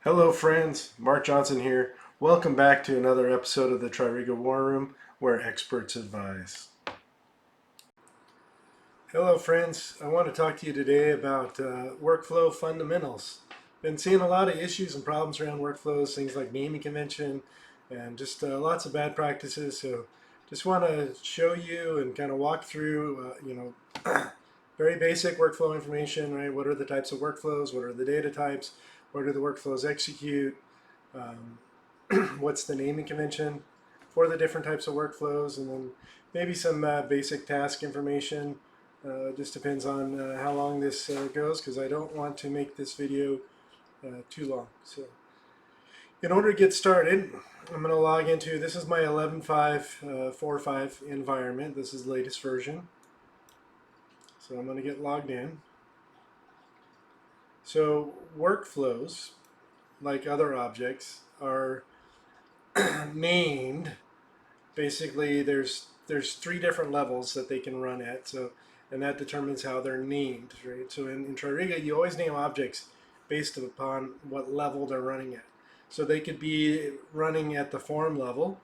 Hello friends, Mark Johnson here. Welcome back to another episode of the TRIRIGA War Room, where experts advise. Hello friends, I want to talk to you today about workflow fundamentals. Been seeing a lot of issues and problems around workflows, things like naming convention, and just lots of bad practices. So just want to show you and kind of walk through, very basic workflow information, right? What are the types of workflows? What are the data types? Where do the workflows execute? Um, what's the naming convention for the different types of workflows, and then maybe some basic task information. Just depends on how long this goes, because I don't want to make this video too long. So in order to get started, I'm going to log into, this is my 11.5.4.5 environment. This is the latest version. So I'm going to get logged in. So workflows, like other objects, are named. Basically, there's three different levels that they can run at, so, and that determines how they're named, right? So in TRIRIGA, you always name objects based upon what level they're running at. So they could be running at the form level,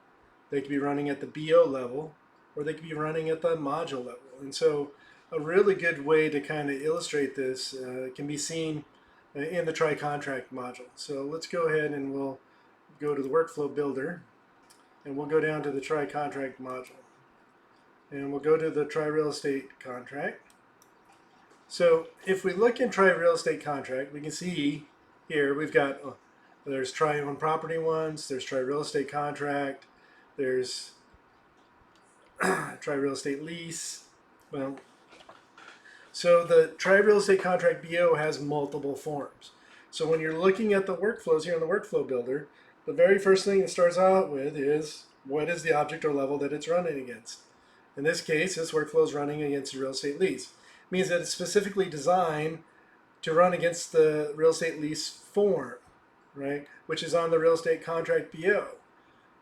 they could be running at the BO level, or they could be running at the module level. And so a really good way to kind of illustrate this can be seen in the TriContract module. So let's go ahead and we'll go to the workflow builder, and we'll go down to the TriContract module, and we'll go to the Tri-Real Estate contract. So if we look in Tri-Real Estate contract, we can see here we've got there's Tri-Owned Property ones, there's Tri-Real Estate contract, there's Tri-Real Estate lease. Well, so the Tri-Real Estate contract BO has multiple forms. So when you're looking at the workflows here in the workflow builder, the very first thing it starts out with is what is the object or level that it's running against. In this case, this workflow is running against a real estate lease. It means that it's specifically designed to run against the real estate lease form, right, which is on the real estate contract BO.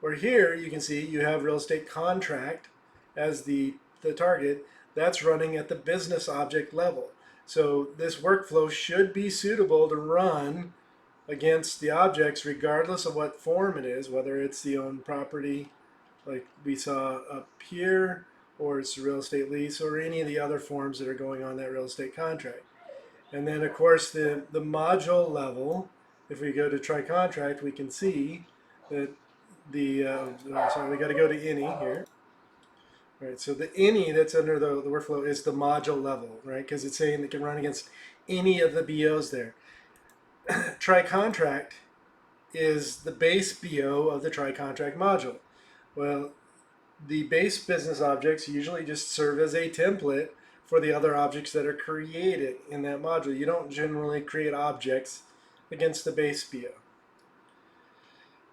Where here you can see you have real estate contract as the target. That's running at the business object level. So this workflow should be suitable to run against the objects regardless of what form it is, whether it's the owned property like we saw up here, or it's a real estate lease, or any of the other forms that are going on that real estate contract. And then of course the module level, if we go to TriContract, we can see that the, sorry, we got to go to any here. Right, so the any that's under the workflow is the module level, right? Because it's saying it can run against any of the BOs there. TriContract is the base BO of the TriContract module. Well, the base business objects usually just serve as a template for the other objects that are created in that module. You don't generally create objects against the base BO.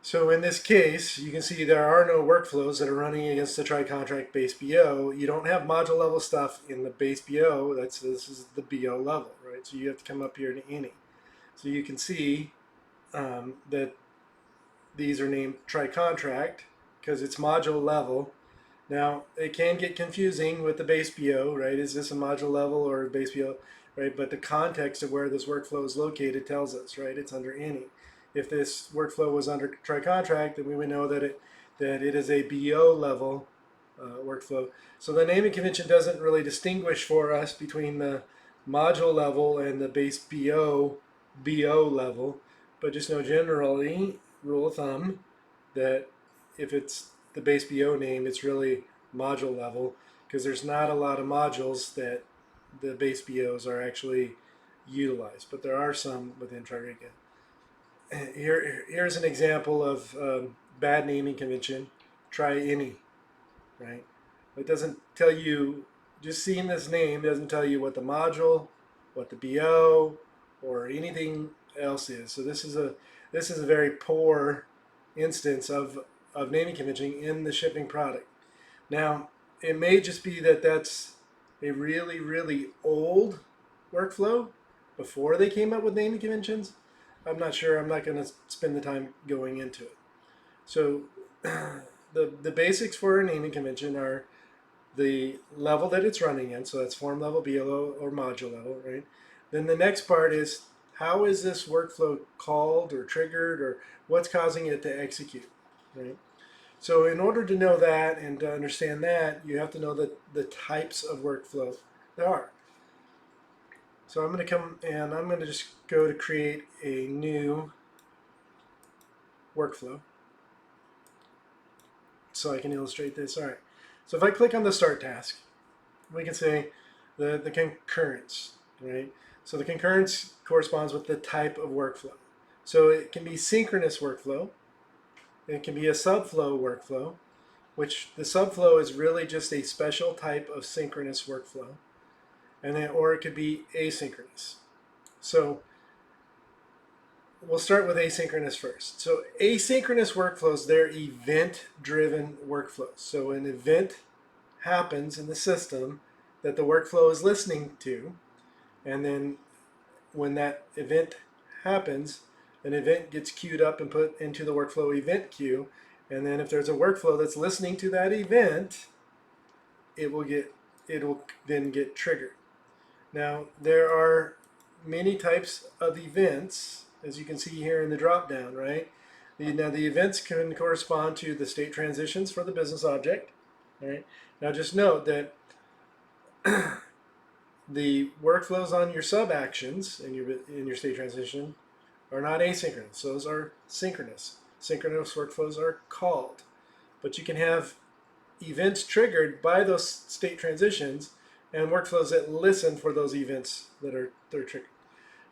So in this case, you can see there are no workflows that are running against the TriContract base BO. You don't have module level stuff in the base BO. This is the BO level, right? So you have to come up here to any. So you can see that these are named TriContract because it's module level. Now, it can get confusing with the base BO, right? Is this a module level or a base BO, right? But the context of where this workflow is located tells us, right? It's under any. If this workflow was under TriContract, then we would know that it is a BO level workflow. So the naming convention doesn't really distinguish for us between the module level and the base BO level, but just know generally, rule of thumb, that if it's the base BO name, it's really module level, because there's not a lot of modules that the base BOs are actually utilized, but there are some within TRIRIGA. Here's an example of bad naming convention. Try any, right? It doesn't tell you, just seeing this name doesn't tell you what the module, what the BO, or anything else is. So this is a very poor instance of naming convention in the shipping product. Now, it may just be that that's a really, really old workflow before they came up with naming conventions. I'm not sure. I'm not going to spend the time going into it. So the basics for a naming convention are the level that it's running in. So that's form level, BLO, or module level, right? Then the next part is how is this workflow called or triggered, or what's causing it to execute, right? So in order to know that and to understand that, you have to know the types of workflow there are. So I'm going to come and I'm going to just go to create a new workflow so I can illustrate this. All right. So if I click on the start task, we can say the concurrence, right? So the concurrence corresponds with the type of workflow. So it can be synchronous workflow. It can be a subflow workflow, which the subflow is really just a special type of synchronous workflow. And then, or it could be asynchronous. So we'll start with asynchronous first. So asynchronous workflows, they're event-driven workflows. So an event happens in the system that the workflow is listening to, and then when that event happens, an event gets queued up and put into the workflow event queue, and then if there's a workflow that's listening to that event, it will then get triggered. Now there are many types of events, as you can see here in the drop down, right? Now the events can correspond to the state transitions for the business object. Right? Now just note that the workflows on your sub actions in your state transition are not asynchronous. Those are synchronous. Synchronous workflows are called. But you can have events triggered by those state transitions and workflows that listen for those events that are triggered.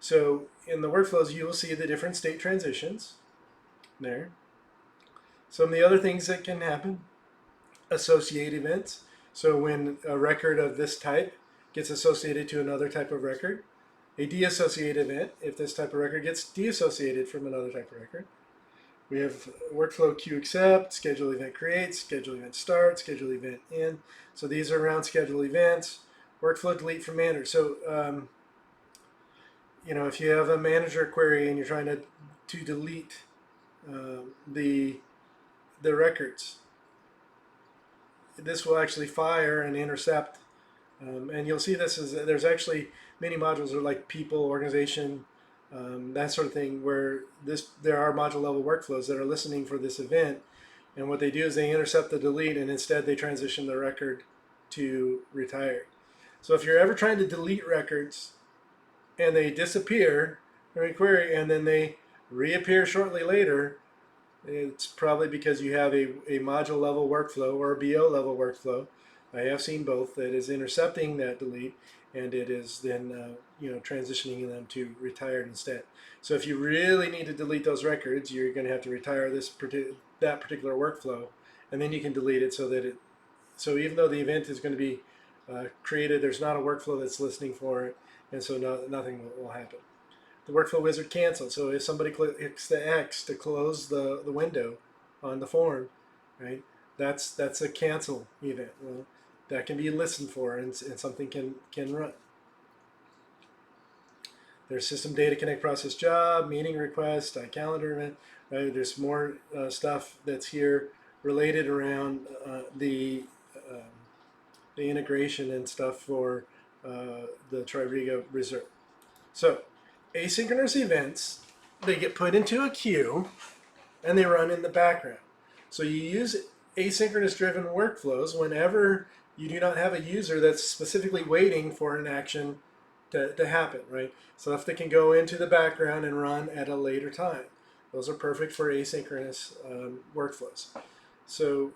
So in the workflows, you will see the different state transitions there. Some of the other things that can happen: associate events. So when a record of this type gets associated to another type of record. A deassociate event, if this type of record gets deassociated from another type of record. We have workflow queue accept, schedule event create, schedule event start, schedule event end. So these are around schedule events. Workflow delete from manager. So if you have a manager query and you're trying to delete the records, this will actually fire and intercept. And you'll see this is there's actually many modules that are like people, organization, that sort of thing, where there are module level workflows that are listening for this event, and what they do is they intercept the delete and instead they transition the record to retired. So if you're ever trying to delete records and they disappear during query and then they reappear shortly later, it's probably because you have a module level workflow or a BO level workflow. I have seen both that is intercepting that delete, and it is then transitioning them to retired instead. So if you really need to delete those records, you're going to have to retire that particular workflow, and then you can delete it so even though the event is going to be created, there's not a workflow that's listening for it, and so nothing will happen. The workflow wizard cancel. So if somebody clicks the X to close the window on the form, right? That's a cancel event. Well, that can be listened for and something can run. There's system data connect process job, meeting request, calendar event. Right? There's more stuff that's here related around the integration and stuff for the TRIRIGA reserve. So asynchronous events, they get put into a queue and they run in the background. So you use asynchronous driven workflows whenever you do not have a user that's specifically waiting for an action to happen, right? Stuff that can go into the background and run at a later time. Those are perfect for asynchronous workflows. So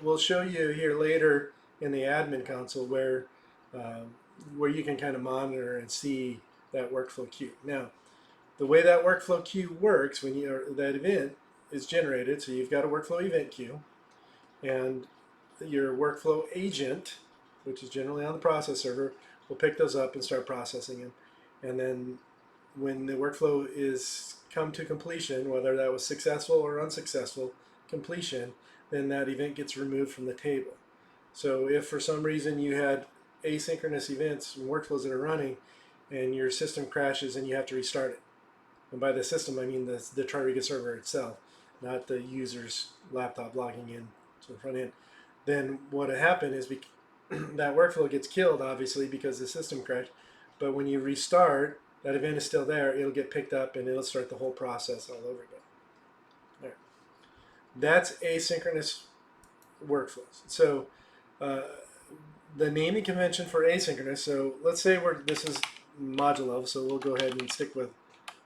we'll show you here later in the admin console where you can kind of monitor and see that workflow queue. Now, the way that workflow queue works when that event is generated, so you've got a workflow event queue, and your workflow agent, which is generally on the process server, will pick those up and start processing them. And then when the workflow is come to completion, whether that was successful or unsuccessful completion, then that event gets removed from the table. So if for some reason you had asynchronous events and workflows that are running and your system crashes and you have to restart it, and by the system I mean the TRIRIGA server itself, not the user's laptop logging in to the front end, then what had happened is that workflow gets killed, obviously, because the system crashed. But when you restart, that event is still there, it'll get picked up and it'll start the whole process all over again. All right. That's asynchronous workflows. So the naming convention for asynchronous, so let's say this is module level, so we'll go ahead and stick with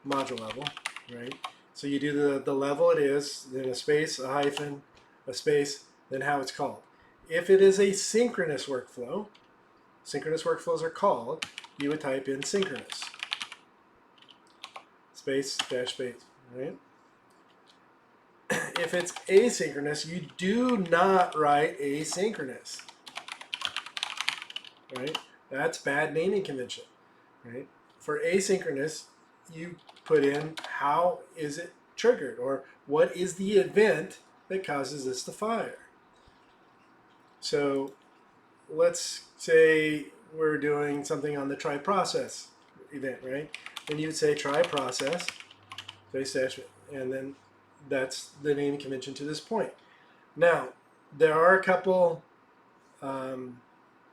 module level, right? So you do the level it is, then a space, a hyphen, a space, then how it's called. If it is a synchronous workflow, synchronous workflows are called, you would type in synchronous. Space, dash space, right? If it's asynchronous, you do not write asynchronous, right? That's bad naming convention, right? For asynchronous, you put in how is it triggered, or what is the event that causes this to fire. So let's say we're doing something on the try process event, right? Then you would say try process, and then that's the naming convention to this point. Now, there are a couple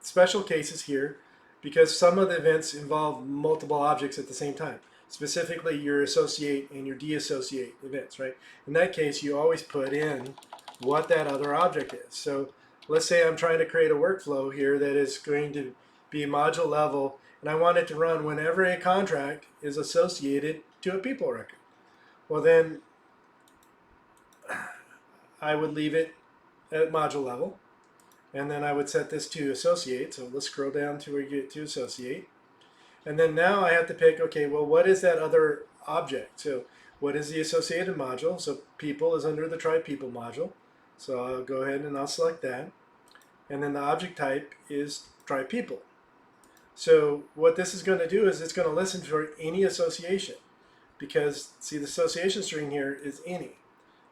special cases here because some of the events involve multiple objects at the same time. Specifically, your associate and your deassociate events, right? In that case, you always put in what that other object is. So let's say I'm trying to create a workflow here that is going to be module level, and I want it to run whenever a contract is associated to a people record. Well, then I would leave it at module level, and then I would set this to associate. So let's scroll down to where you get to associate. And then now I have to pick, okay, well, what is that other object? So what is the associated module? So people is under the try people module. So I'll go ahead and I'll select that. And then the object type is try people. So what this is going to do is it's going to listen for any association, because see, the association string here is any.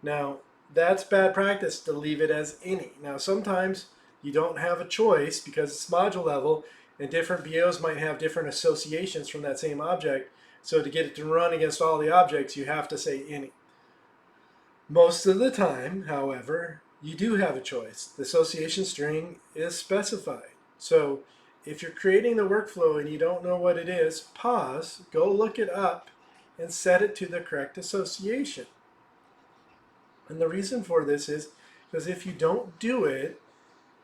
Now that's bad practice to leave it as any. Now sometimes you don't have a choice because it's module level, and different BOs might have different associations from that same object. So to get it to run against all the objects, you have to say any. Most of the time, however, you do have a choice. The association string is specified. So if you're creating the workflow and you don't know what it is, pause, go look it up, and set it to the correct association. And the reason for this is because if you don't do it,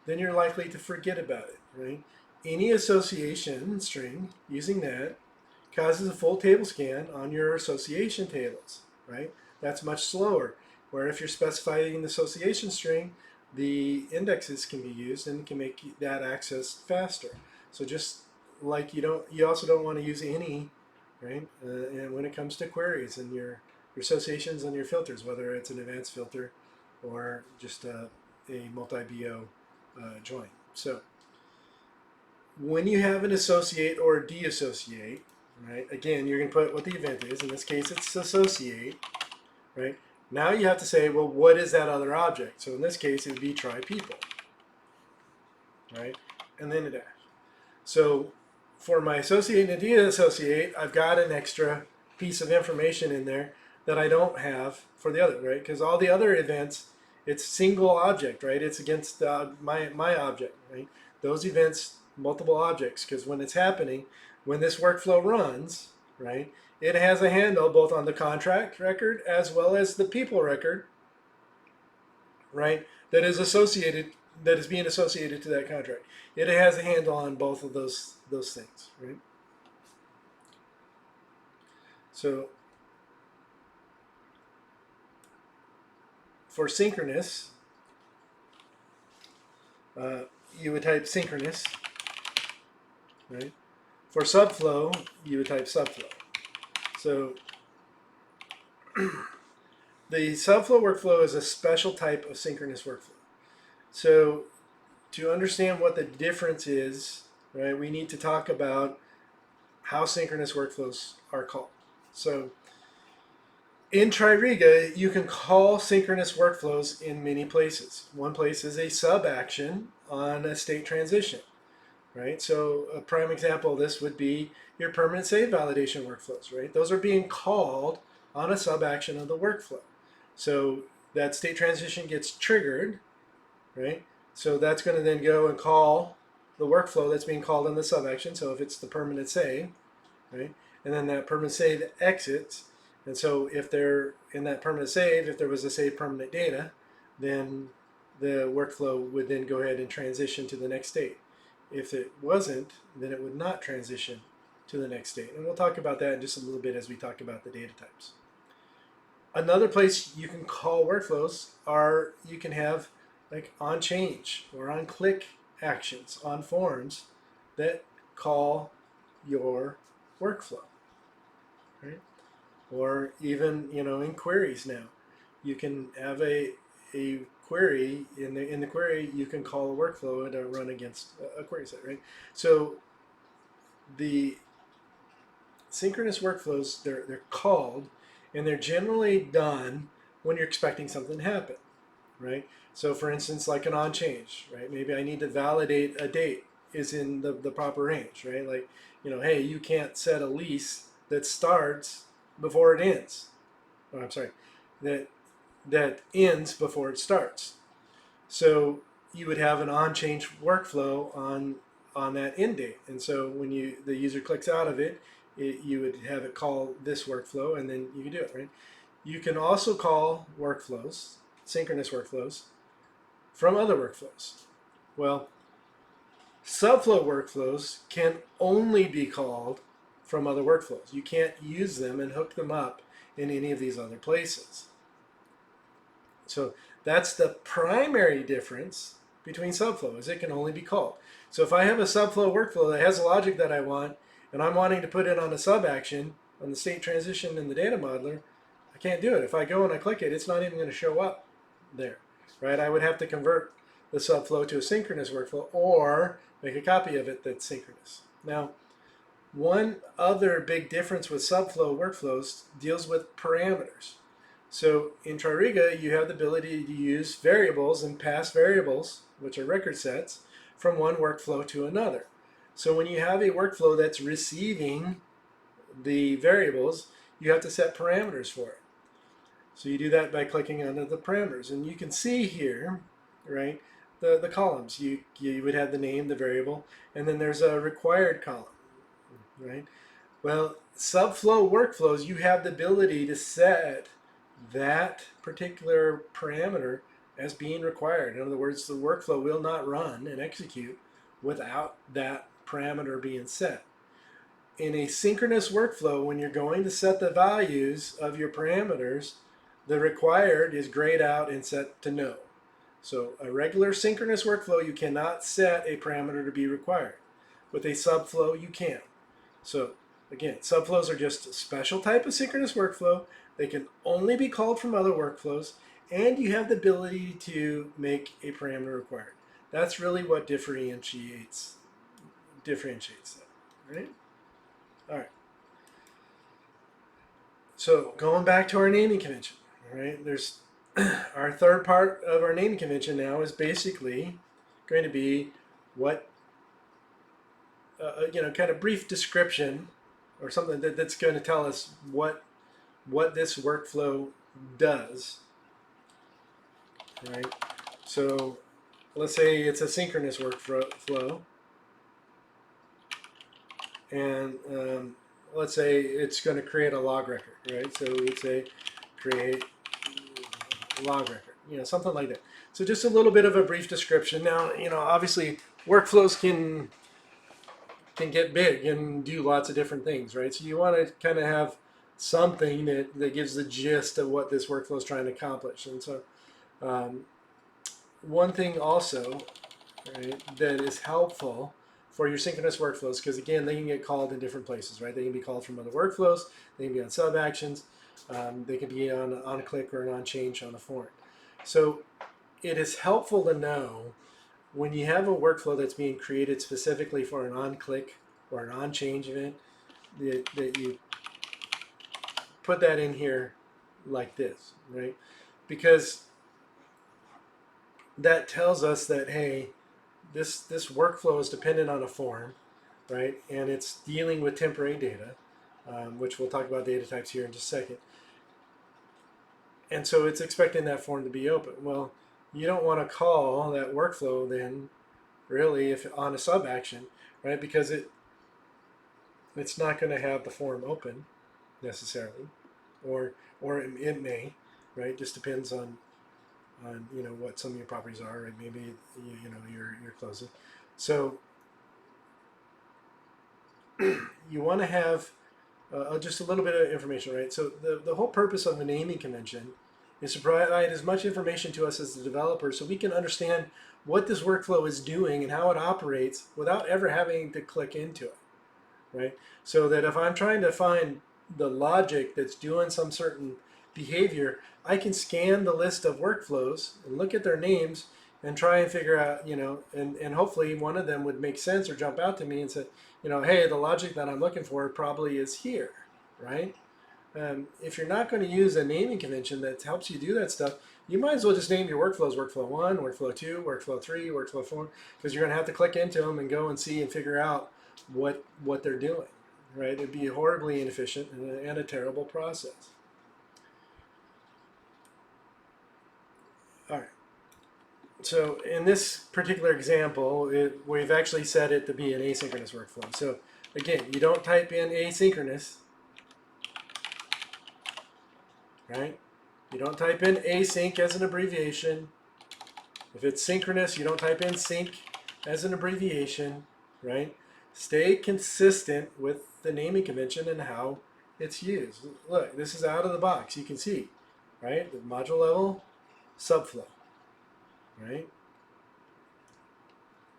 then you're likely to forget about it, right? Any association string using that causes a full table scan on your association tables, right? That's much slower. Where if you're specifying the association string, the indexes can be used and can make that access faster. So just like you also don't want to use any, right? And when it comes to queries and your associations and your filters, whether it's an advanced filter or just a multi-BO join. So when you have an associate or a deassociate, right? Again, you're going to put what the event is. In this case, it's associate, right? Now you have to say, well, what is that other object? So in this case, it would be try people, right? And then a dash. So for my associate and deassociate, I've got an extra piece of information in there that I don't have for the other, right? Because all the other events, it's single object, right? It's against my object, right? Those events, multiple objects, because when it's happening, when this workflow runs, right, it has a handle both on the contract record as well as the people record, right, that is being associated to that contract. It has a handle on both of those things, right? So for synchronous, you would type synchronous, right? For subflow, you would type subflow. So the subflow workflow is a special type of synchronous workflow. So to understand what the difference is, right, we need to talk about how synchronous workflows are called. So in TRIRIGA, you can call synchronous workflows in many places. One place is a sub-action on a state transition, right? So a prime example of this would be your permanent save validation workflows, right? Those are being called on a sub-action of the workflow. So that state transition gets triggered, right? So that's going to then go and call the workflow that's being called in the sub-action. So if it's the permanent save, right? and then that permanent save exits. And so if they're in that permanent save, if there was a save permanent data, then the workflow would then go ahead and transition to the next state. If it wasn't, then it would not transition to the next state. And we'll talk about that in just a little bit as we talk about the data types. Another place you can call workflows are, you can have like on change or on click actions on forms that call your workflow, right? Or even, in queries now, you can have a query in the query, you can call a workflow to run against a query set, right? So the synchronous workflows, they're called, and they're generally done when you're expecting something to happen, right? So for instance, like an on change, right? Maybe I need to validate a date is in the proper range, right? Like, hey, you can't set a lease that starts before it ends. Oh, I'm sorry, that ends before it starts. So you would have an on change workflow on that end date. And so when the user clicks out of it, you would have it call this workflow, and then you can do it, right? You can also call workflows, synchronous workflows, from other workflows. Well, subflow workflows can only be called from other workflows. You can't use them and hook them up in any of these other places. So that's the primary difference between subflow, is it can only be called. So if I have a subflow workflow that has a logic that I want, and I'm wanting to put it on a sub action on the state transition in the data modeler, I can't do it. If I go and I click it, it's not even going to show up there, right? I would have to convert the subflow to a synchronous workflow or make a copy of it that's synchronous. Now, one other big difference with subflow workflows deals with parameters. So in TRIRIGA, you have the ability to use variables and pass variables, which are record sets, from one workflow to another. So when you have a workflow that's receiving the variables, you have to set parameters for it. So you do that by clicking under the parameters. And you can see here, right, the columns. You would have the name, the variable, and then there's a required column, right? Well, subflow workflows, you have the ability to set that particular parameter as being required. In other words, the workflow will not run and execute without that parameter being set. In a synchronous workflow, when you're going to set the values of your parameters, the required is grayed out and set to no. So a regular synchronous workflow, you cannot set a parameter to be required. With a subflow, you can. So again, subflows are just a special type of synchronous workflow. They can only be called from other workflows, and you have the ability to make a parameter required. That's really what differentiates them, right? All right. So going back to our naming convention, right? There's our third part of our naming convention now is basically going to be what kind of brief description or something that's going to tell us what this workflow does, right? So let's say it's a synchronous workflow, and let's say it's going to create a log record, right? So we'd say create log record, something like that. So just a little bit of a brief description. Now, obviously workflows can get big and do lots of different things, right? So you want to kind of have something that gives the gist of what this workflow is trying to accomplish. And so one thing also, right, that is helpful for your synchronous workflows, because again, they can get called in different places, right? They can be called from other workflows, they can be on sub actions, they can be on a click or an on change on a form. So it is helpful to know when you have a workflow that's being created specifically for an on-click or an on-change event, that you put that in here like this, right? Because that tells us that, hey, this workflow is dependent on a form, right? And it's dealing with temporary data, which we'll talk about data types here in just a second. And so it's expecting that form to be open. Well, you don't want to call that workflow then really if on a sub action, right? Because it's not going to have the form open necessarily, or it may, right? Just depends on what some of your properties are, right? Maybe you're closing. So you want to have just a little bit of information, right? So the whole purpose of the naming convention is to provide as much information to us as the developer so we can understand what this workflow is doing and how it operates without ever having to click into it, right? So that if I'm trying to find the logic that's doing some certain behavior, I can scan the list of workflows and look at their names and try and figure out, and hopefully one of them would make sense or jump out to me and say, hey, the logic that I'm looking for probably is here, right? If you're not going to use a naming convention that helps you do that stuff, you might as well just name your workflows workflow 1, workflow 2, workflow 3, workflow 4, because you're going to have to click into them and go and see and figure out what they're doing, right? It'd be horribly inefficient and a terrible process. All right. So in this particular example, we've actually set it to be an asynchronous workflow. So again, you don't type in asynchronous, right? You don't type in async as an abbreviation. If it's synchronous, you don't type in sync as an abbreviation, right? Stay consistent with the naming convention and how it's used. Look, this is out of the box. You can see, right? The module level, subflow, right?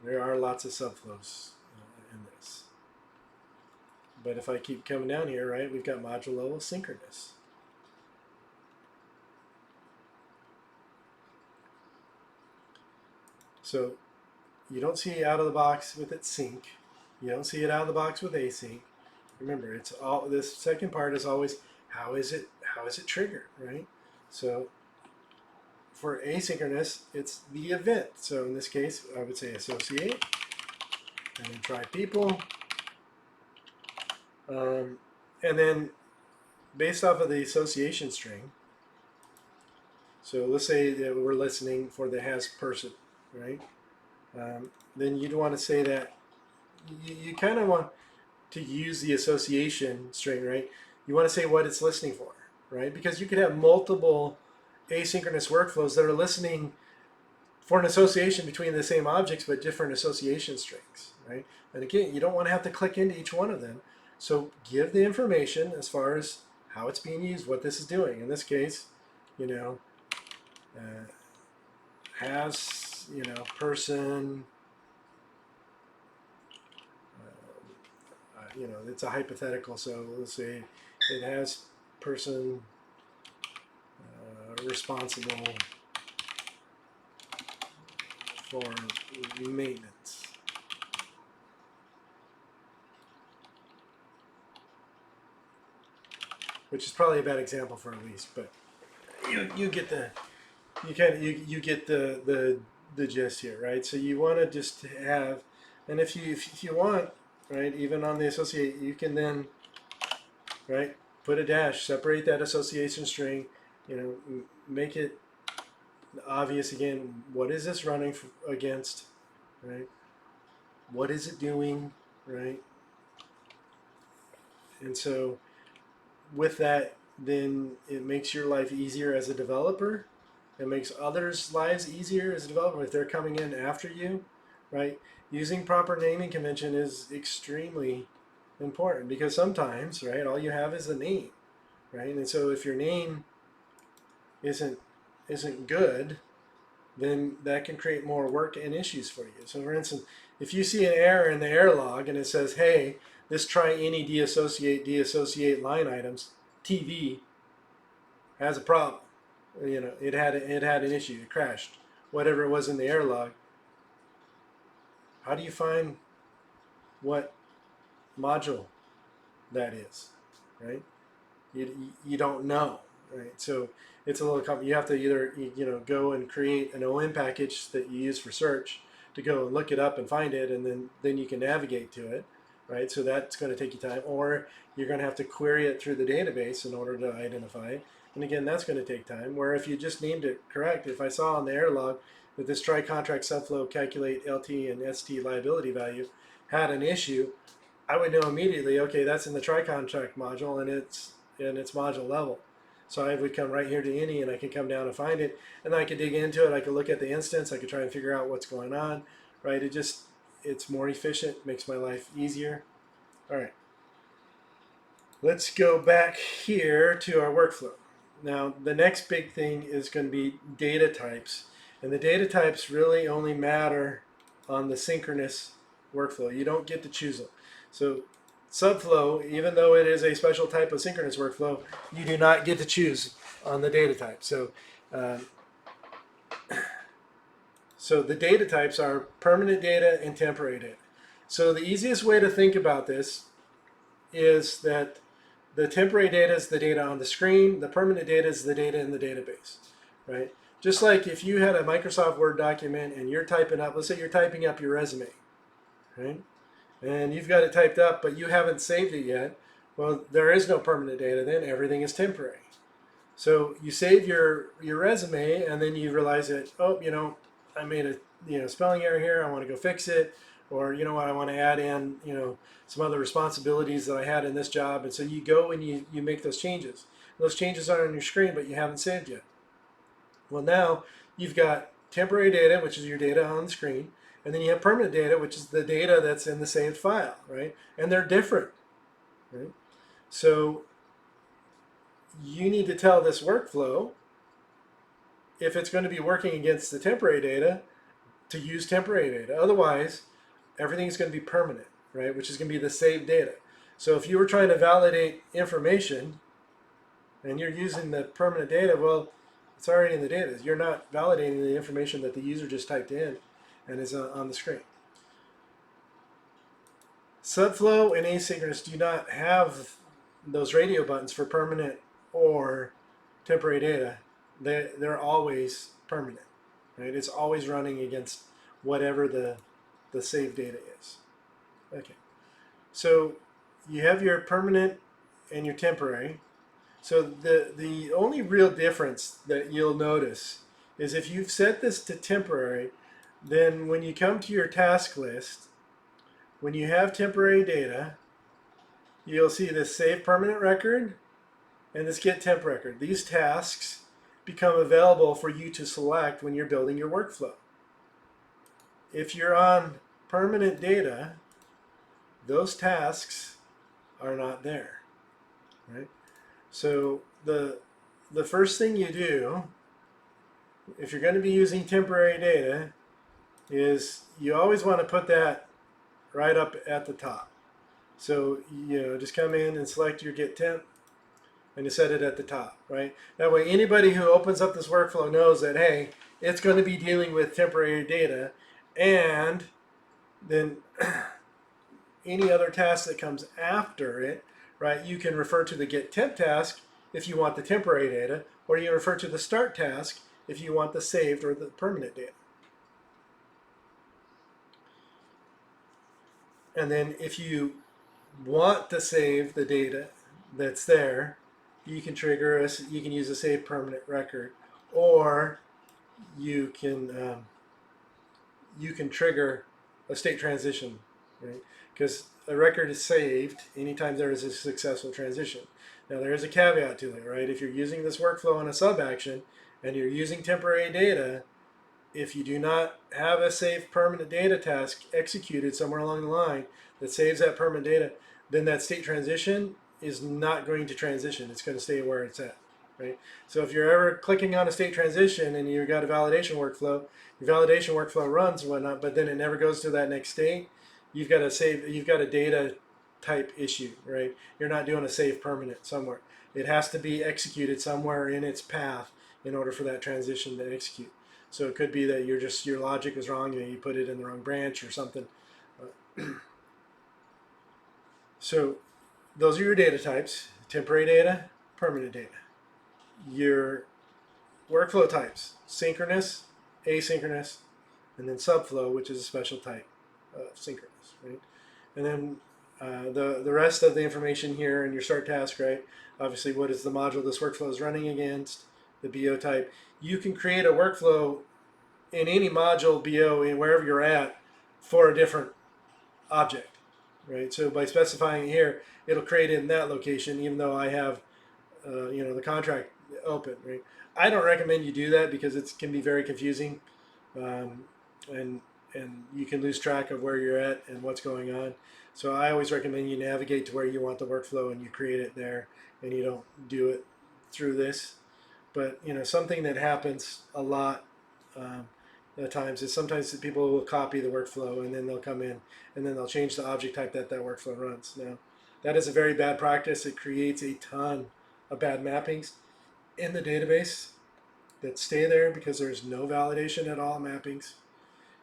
There are lots of subflows in this. But if I keep coming down here, right, we've got module level synchronous. So you don't see out of the box with it sync. You don't see it out of the box with async. Remember, it's all this second part is always how is it triggered, right? So for asynchronous, it's the event. So in this case, I would say associate, and then try people, and then based off of the association string. So let's say that we're listening for the has person, right? Then you'd want to say that you kind of want to use the association string, right? You want to say what it's listening for, right? Because you could have multiple asynchronous workflows that are listening for an association between the same objects but different association strings, right? And again, you don't want to have to click into each one of them. So give the information as far as how it's being used, what this is doing. In this case, has, person, it's a hypothetical, so let's say it has person responsible for maintenance. Which is probably a bad example for Elise, but you get the you get the gist here, right? So you want to just have, and if you want, right, even on the associate, you can then, right, put a dash, separate that association string, make it obvious again. What is this running against, right? What is it doing, right? And so with that, then it makes your life easier as a developer. It makes others' lives easier as a developer if they're coming in after you, right? Using proper naming convention is extremely important because sometimes, right, all you have is a name, right? And so if your name isn't good, then that can create more work and issues for you. So for instance, if you see an error in the error log and it says, hey, this try any deassociate line items, TV has a problem. It had an issue, it crashed, whatever it was in the error log. How do you find what module that is, right? You don't know, right? So it's a little complicated. You have to either go and create an OM package that you use for search to go and look it up and find it, and then you can navigate to it, right? So that's going to take you time, or you're going to have to query it through the database in order to identify it. And again, that's going to take time. Where if you just named it correct, if I saw on the error log that this contract subflow calculate LT and ST liability value had an issue, I would know immediately, okay, that's in the try contract module and it's module level. So I would come right here to any and I could come down and find it, and then I could dig into it. I could look at the instance. I could try and figure out what's going on, right? It's more efficient, makes my life easier. All right, let's go back here to our workflow. Now, the next big thing is going to be data types. And the data types really only matter on the synchronous workflow. You don't get to choose them. So subflow, even though it is a special type of synchronous workflow, you do not get to choose on the data type. Uh, so the data types are permanent data and temporary data. So the easiest way to think about this is that the temporary data is the data on the screen, the permanent data is the data in the database, right? Just like if you had a Microsoft Word document and you're typing up, let's say you're typing up your resume, right? And you've got it typed up, but you haven't saved it yet. Well, there is no permanent data then, everything is temporary. So you save your resume and then you realize that, oh, I made a spelling error here, I want to go fix it. Or you know what, I want to add in, some other responsibilities that I had in this job. And so you go and you make those changes. Those changes are on your screen, but you haven't saved yet. Well, now you've got temporary data, which is your data on the screen, and then you have permanent data, which is the data that's in the saved file, right? And they're different, right? So you need to tell this workflow if it's going to be working against the temporary data to use temporary data. Otherwise, everything's going to be permanent, right? Which is going to be the saved data. So if you were trying to validate information and you're using the permanent data, well, it's already in the data. You're not validating the information that the user just typed in and is on the screen. Subflow and asynchronous do not have those radio buttons for permanent or temporary data. They're always permanent, right? It's always running against whatever the saved data is. Okay, so you have your permanent and your temporary. So the only real difference that you'll notice is if you've set this to temporary, then when you come to your task list, when you have temporary data, you'll see this save permanent record and this get temp record. These tasks become available for you to select when you're building your workflow. If you're on permanent data, those tasks are not there, right? So the first thing you do, if you're going to be using temporary data, is you always want to put that right up at the top. So just come in and select your get temp and you set it at the top, right? That way anybody who opens up this workflow knows that, hey, it's going to be dealing with temporary data, and then any other task that comes after it, right, you can refer to the get temp task if you want the temporary data, or you refer to the start task if you want the saved or the permanent data. And then if you want to save the data that's there, you can you can use a save permanent record, or you can trigger a state transition, right? Because a record is saved anytime there is a successful transition. Now there is a caveat to that, right? If you're using this workflow on a sub action and you're using temporary data, if you do not have a save permanent data task executed somewhere along the line that saves that permanent data, then that state transition is not going to transition. It's going to stay where it's at, right? So if you're ever clicking on a state transition and you've got a validation workflow, your validation workflow runs and whatnot, but then it never goes to that next state, you've got a data type issue, right? You're not doing a save permanent somewhere. It has to be executed somewhere in its path in order for that transition to execute. So it could be that your logic is wrong, you put it in the wrong branch or something. So those are your data types: temporary data, permanent data. Your workflow types: synchronous, asynchronous, and then subflow, which is a special type of synchronous, right? And then the rest of the information here in your start task, right? Obviously, what is the module this workflow is running against, the BO type. You can create a workflow in any module BO in wherever you're at for a different object, right? So by specifying here, it'll create it in that location, even though I have, the contract open, right? I don't recommend you do that because it can be very confusing, um, and you can lose track of where you're at and what's going on. So I always recommend you navigate to where you want the workflow and you create it there, and you don't do it through this. But something that happens a lot, um, at times, is sometimes people will copy the workflow and then they'll come in and then they'll change the object type that workflow runs. Now, that is a very bad practice. It creates a ton of bad mappings in the database that stay there because there's no validation at all mappings,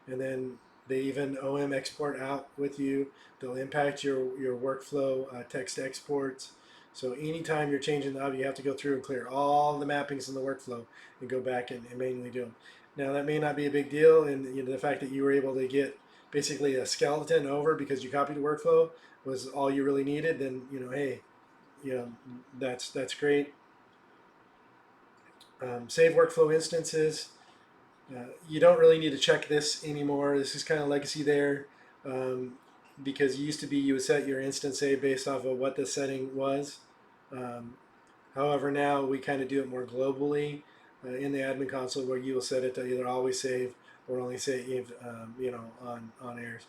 and then they even OM export out with you. They'll impact your workflow text exports. So anytime you're changing the object, you have to go through and clear all the mappings in the workflow and go back and manually do them. Now that may not be a big deal, and the fact that you were able to get basically a skeleton over because you copied the workflow was all you really needed. Then hey, that's great. Save workflow instances. You don't really need to check this anymore. This is kind of legacy there, because it used to be you would set your instance save based off of what the setting was. Um, However, now we kind of do it more globally in the admin console, where you will set it to either always save or only save, on errors.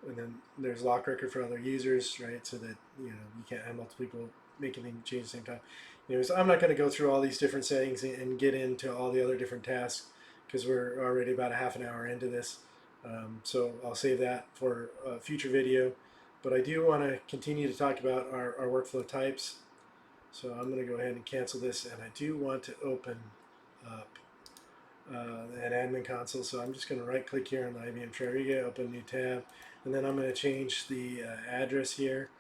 And then there's lock record for other users, right? So that you can't have multiple people making change at the same time. So I'm not going to go through all these different settings and get into all the other different tasks because we're already about a half an hour into this. So I'll save that for a future video. But I do want to continue to talk about our workflow types. So I'm going to go ahead and cancel this, and I do want to open up an admin console. So I'm just going to right click here on the IBM TRIRIGA, open new tab, and then I'm going to change the address here,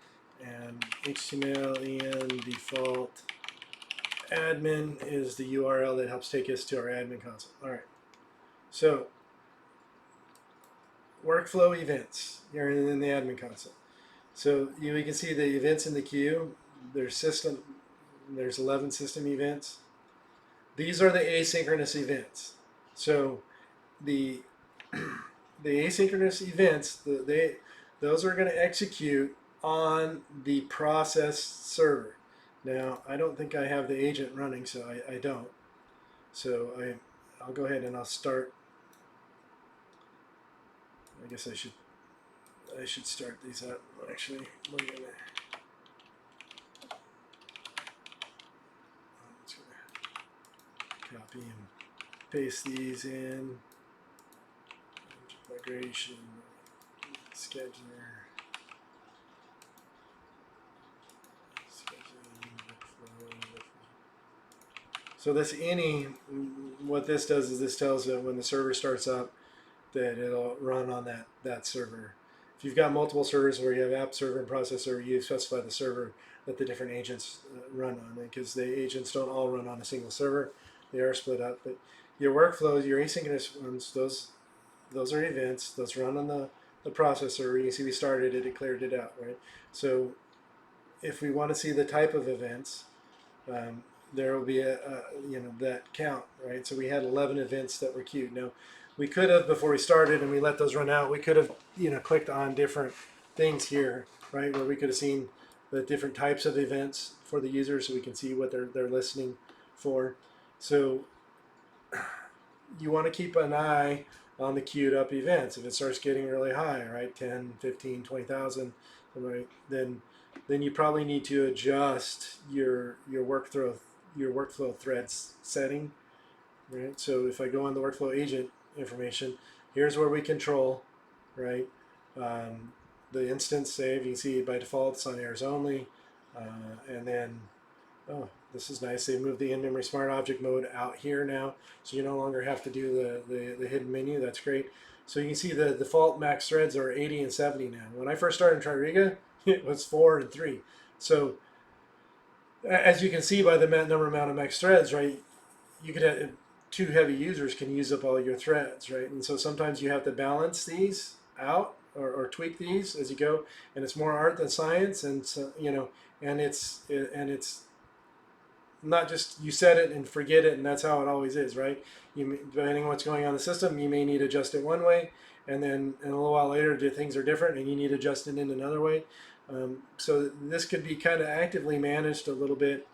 and HTML en default admin is the URL that helps take us to our admin console. All right, so workflow events here in the admin console. So we can see the events in the queue. There's 11 system events. These are the asynchronous events. So the the asynchronous events, those are going to execute on the process server. Now, I don't think I have the agent running, so I don't. So I'll go ahead and I'll start. I guess I should start these up. Actually, we're gonna. I'm just gonna copy and paste these in. Migration, scheduler, scheduling, workflow. So this what this does is this tells it when the server starts up that it'll run on that server. If you've got multiple servers where you have app server and process server, you specify the server that the different agents run on, because the agents don't all run on a single server; they are split up. But your workflows, your asynchronous ones, those are events. Those run on the process server. You can see we started it, it cleared it out, right? So if we want to see the type of events, there will be that count, right? So we had 11 events that were queued. Now, we could have, before we started and we let those run out, we could have clicked on different things here, right, where we could have seen the different types of events for the user, so we can see what they're listening for. So you want to keep an eye on the queued up events. If it starts getting really high, right, 10, 15, 20,000, right, then you probably need to adjust your workflow threads setting, right? So if I go on the workflow agent information, here's where we control, right, the instance save. You can see by default it's on errors only, and then this is nice. They moved the in-memory smart object mode out here now, so you no longer have to do the hidden menu. That's great. So you can see the default max threads are 80 and 70 now. When I first started in TRIRIGA, it was 4 and 3. So as you can see by the amount of max threads, right, you could have 2 heavy users can use up all your threads, right? And so sometimes you have to balance these out or tweak these as you go, and it's more art than science, and so and it's not just you set it and forget it and that's how it always is, right? Depending on what's going on in the system, you may need to adjust it one way, and then a little while later things are different and you need to adjust it in another way. So this could be kind of actively managed a little bit.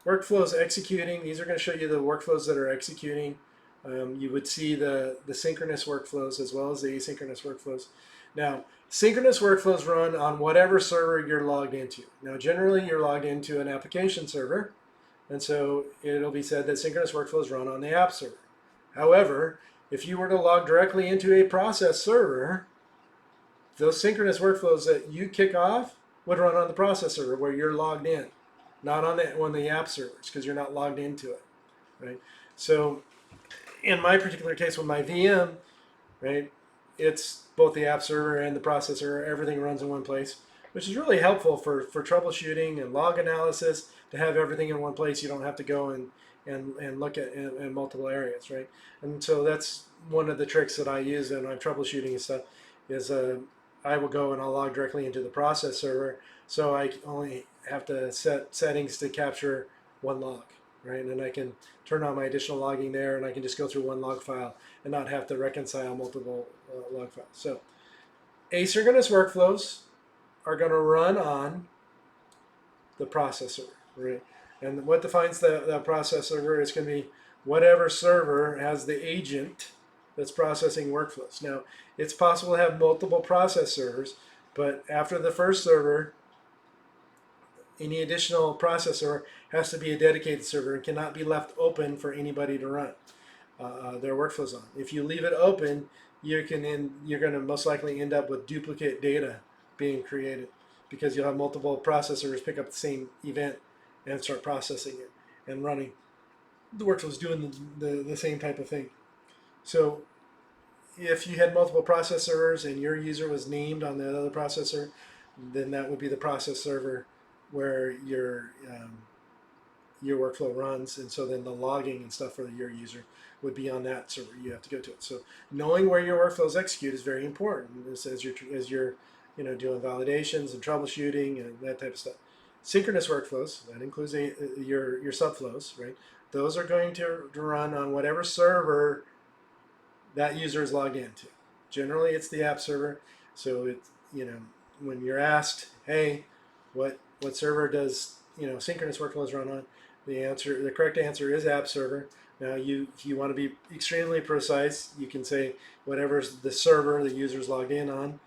Workflows executing, these are going to show you the workflows that are executing. You would see the synchronous workflows as well as the asynchronous workflows. Now, synchronous workflows run on whatever server you're logged into. Now, generally, you're logged into an application server, and so it'll be said that synchronous workflows run on the app server. However, if you were to log directly into a process server, those synchronous workflows that you kick off would run on the process server where you're logged in, not on the app servers because you're not logged into it, right? So in my particular case with my VM, right, it's both the app server and the processor. Everything runs in one place, which is really helpful for troubleshooting and log analysis to have everything in one place. You don't have to go and look at in multiple areas, right? And so that's one of the tricks that I use when I'm troubleshooting and stuff is I will go and I'll log directly into the process server, so I only have to set settings to capture one log, right? And I can turn on my additional logging there, and I can just go through one log file and not have to reconcile multiple log files. So asynchronous workflows are going to run on the processor, right? And what defines the process server is going to be whatever server has the agent that's processing workflows. Now, it's possible to have multiple process servers, but after the first server, any additional processor has to be a dedicated server and cannot be left open for anybody to run their workflows on. If you leave it open, you're going to most likely end up with duplicate data being created because you'll have multiple processors pick up the same event and start processing it and running the workflows doing the same type of thing. So if you had multiple processors and your user was named on the other processor, then that would be the process server where your workflow runs, and so then the logging and stuff for your user would be on that server. You have to go to it. So knowing where your workflows execute is very important as you're doing validations and troubleshooting and that type of stuff. Synchronous workflows, that includes your subflows, right? Those are going to run on whatever server that user is logged into. Generally, it's the app server. So it's when you're asked, hey, what server does synchronous workflows run on? The correct answer is app server. Now, if you want to be extremely precise, you can say whatever's the server the user's logged in on,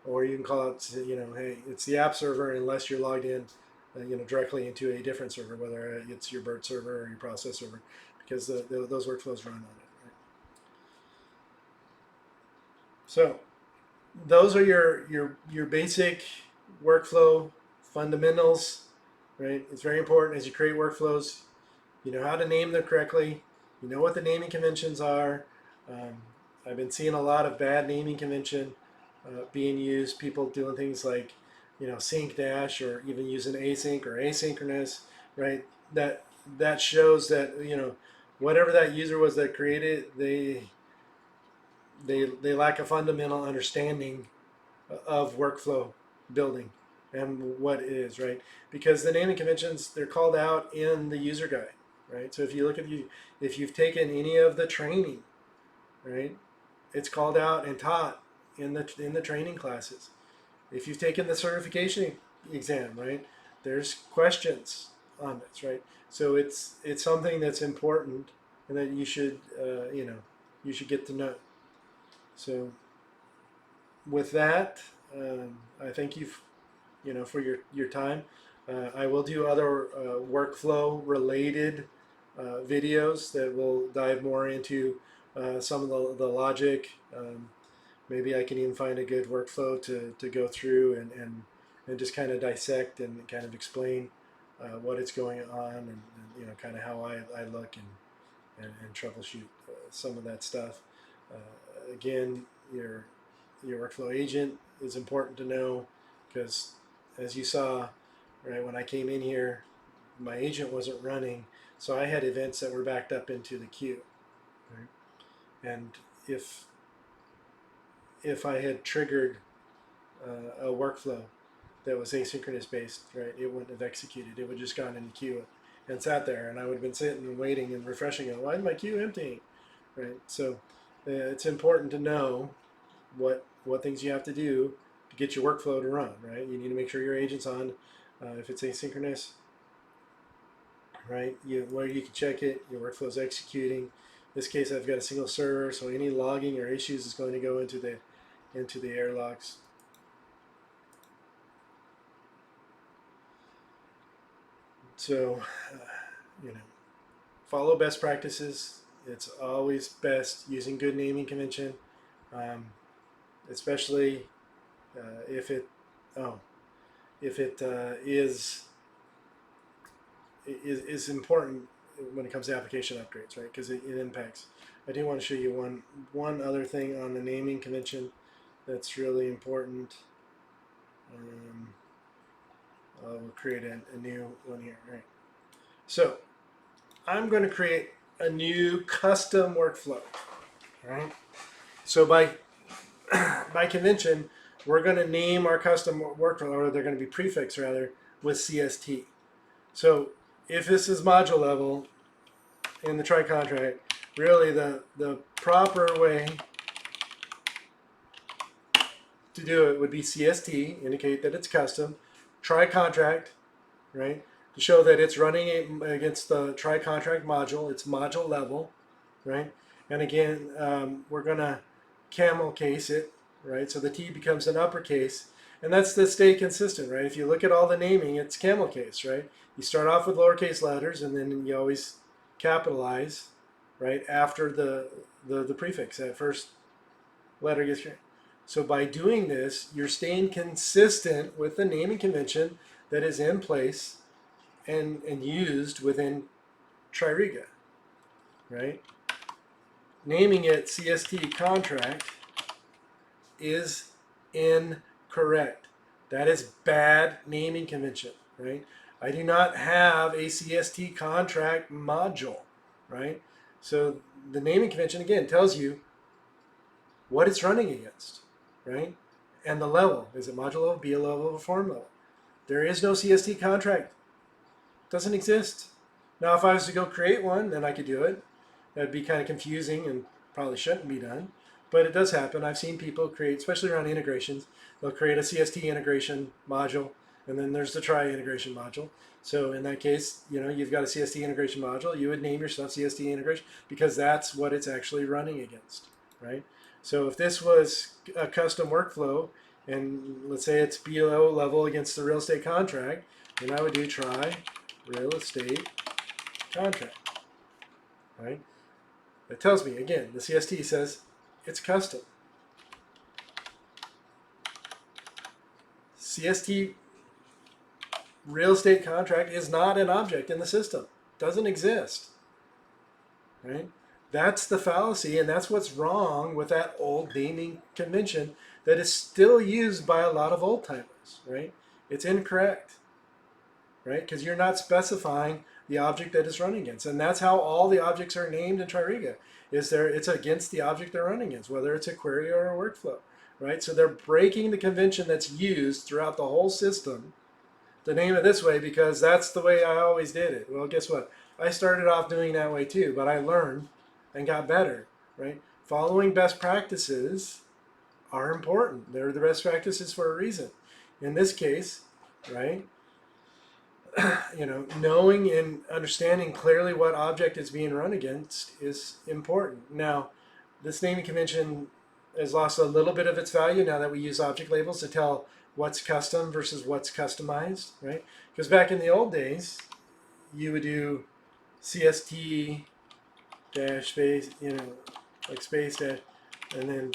or you can call it, hey, it's the app server unless you're logged in, directly into a different server, whether it's your BERT server or your process server, because those workflows run on it. Right? So those are your basic workflow fundamentals, right? It's very important as you create workflows. You know how to name them correctly. You know what the naming conventions are. I've been seeing a lot of bad naming convention being used. People doing things like, sync dash or even using async or asynchronous, right? That shows that whatever that user was that created, they lack a fundamental understanding of workflow building and what it is, right? Because the naming conventions, they're called out in the user guide, right? So if you look at if you've taken any of the training, right, it's called out and taught in the training classes. If you've taken the certification exam, right, there's questions on this, right? So it's something that's important and that you should you should get to know. So with that, I thank you, for your time. I will do other workflow related videos that will dive more into some of the logic. Maybe I can even find a good workflow to go through and just kind of dissect and kind of explain what is going on and kind of how I look and troubleshoot some of that stuff. Again, your workflow agent is important to know because as you saw, right, when I came in here, my agent wasn't running, so I had events that were backed up into the queue. Right? And if I had triggered a workflow that was asynchronous based, right, it wouldn't have executed. It would just gone in the queue and sat there, and I would have been sitting and waiting and refreshing it. Why is my queue emptying? Right. So it's important to know what things you have to do to get your workflow to run. Right. You need to make sure your agent's on. If it's asynchronous, right, where you can check it, your workflow is executing. In this case, I've got a single server, so any logging or issues is going to go into the error logs. So, follow best practices. It's always best using good naming convention, especially if it is important when it comes to application upgrades, right? Because it impacts. I do want to show you one other thing on the naming convention that's really important. We'll create a new one here. All right. So I'm going to create a new custom workflow. All right. So by convention, we're going to name our custom workflow, or they're going to be prefixed rather, with CST. So if this is module level in the try contract, really the proper way to do it would be CST, indicate that it's custom, try contract, right, to show that it's running against the try contract module, it's module level, right, and again, we're going to camel case it, right, so the T becomes an uppercase, and that's to stay consistent, right? If you look at all the naming, it's camel case, right? You start off with lowercase letters, and then you always capitalize, right, after the prefix. That first letter gets. So by doing this, you're staying consistent with the naming convention that is in place and used within TRIRIGA, right? Naming it CST contract is incorrect. That is bad naming convention, right? I do not have a CST contract module, right? So the naming convention, again, tells you what it's running against, right? And the level. Is it module level, BA level, or form level? There is no CST contract. It doesn't exist. Now, if I was to go create one, then I could do it. That'd be kind of confusing and probably shouldn't be done. But it does happen. I've seen people create, especially around integrations, they'll create a CST integration module, and then there's the try integration module. So in that case, you've got a CST integration module. You would name your stuff CST integration because that's what it's actually running against, right? So if this was a custom workflow, and let's say it's below level against the real estate contract, then I would do try real estate contract, right? That tells me, again, the CST says it's custom. CST real estate contract is not an object in the system. Doesn't exist, right? That's the fallacy, and that's what's wrong with that old naming convention that is still used by a lot of old timers, right? It's incorrect, right? Because you're not specifying the object that it's running against, and that's how all the objects are named in TRIRIGA. It's against the object they're running against, whether it's a query or a workflow, right? So they're breaking the convention that's used throughout the whole system to name it this way because that's the way I always did it. Well, guess what? I started off doing that way too, but I learned and got better, right? Following best practices are important. They're the best practices for a reason. In this case, right, knowing and understanding clearly what object is being run against is important. Now, this naming convention has lost a little bit of its value now that we use object labels to tell what's custom versus what's customized, right? Because back in the old days, you would do CST dash space, like space dash, and then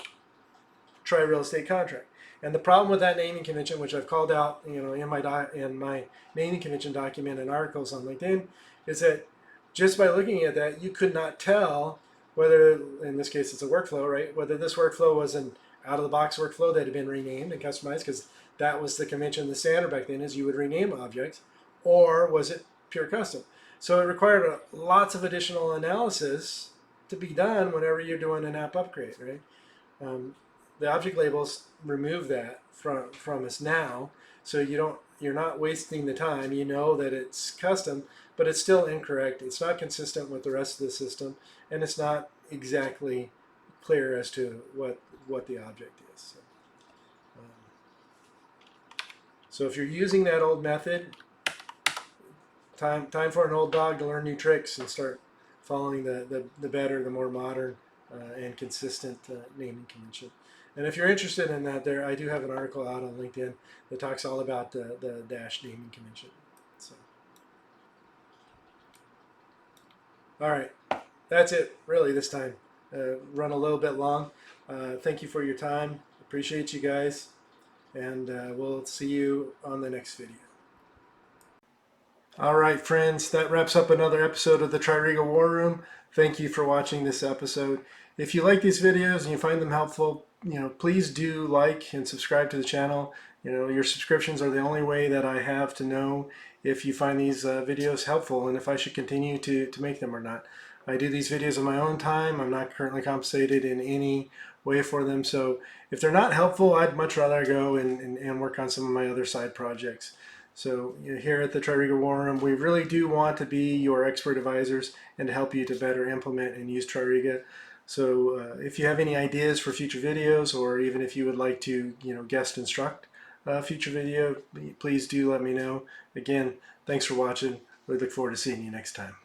try real estate contract. And the problem with that naming convention, which I've called out, in my naming convention document and articles on LinkedIn, is that just by looking at that, you could not tell whether, in this case, it's a workflow, right? Whether this workflow was an out-of-the-box workflow that had been renamed and customized, because that was the convention, the standard back then, is you would rename objects, or was it pure custom? So it required lots of additional analysis to be done whenever you're doing an app upgrade, right? The object labels remove that from us now, so you're not wasting the time. You know that it's custom, but it's still incorrect. It's not consistent with the rest of the system, and it's not exactly clear as to what the object is. So if you're using that old method, time for an old dog to learn new tricks and start following the better, the more modern and consistent naming convention. And if you're interested in that, I do have an article out on LinkedIn that talks all about the dash naming convention. So, all right, that's it really this time. Run a little bit long. Thank you for your time. Appreciate you guys, and we'll see you on the next video. All right, friends, that wraps up another episode of the TRIRIGA War Room. Thank you for watching this episode. If you like these videos and you find them helpful, please do like and subscribe to the channel. Your subscriptions are the only way that I have to know if you find these videos helpful and if I should continue to make them or not. I do these videos on my own time. I'm not currently compensated in any way for them. So if they're not helpful, I'd much rather go and work on some of my other side projects. So here at the TRIRIGA War Room, we really do want to be your expert advisors and to help you to better implement and use TRIRIGA. So if you have any ideas for future videos, or even if you would like to guest instruct a future video, please do let me know. Again, thanks for watching. We look forward to seeing you next time.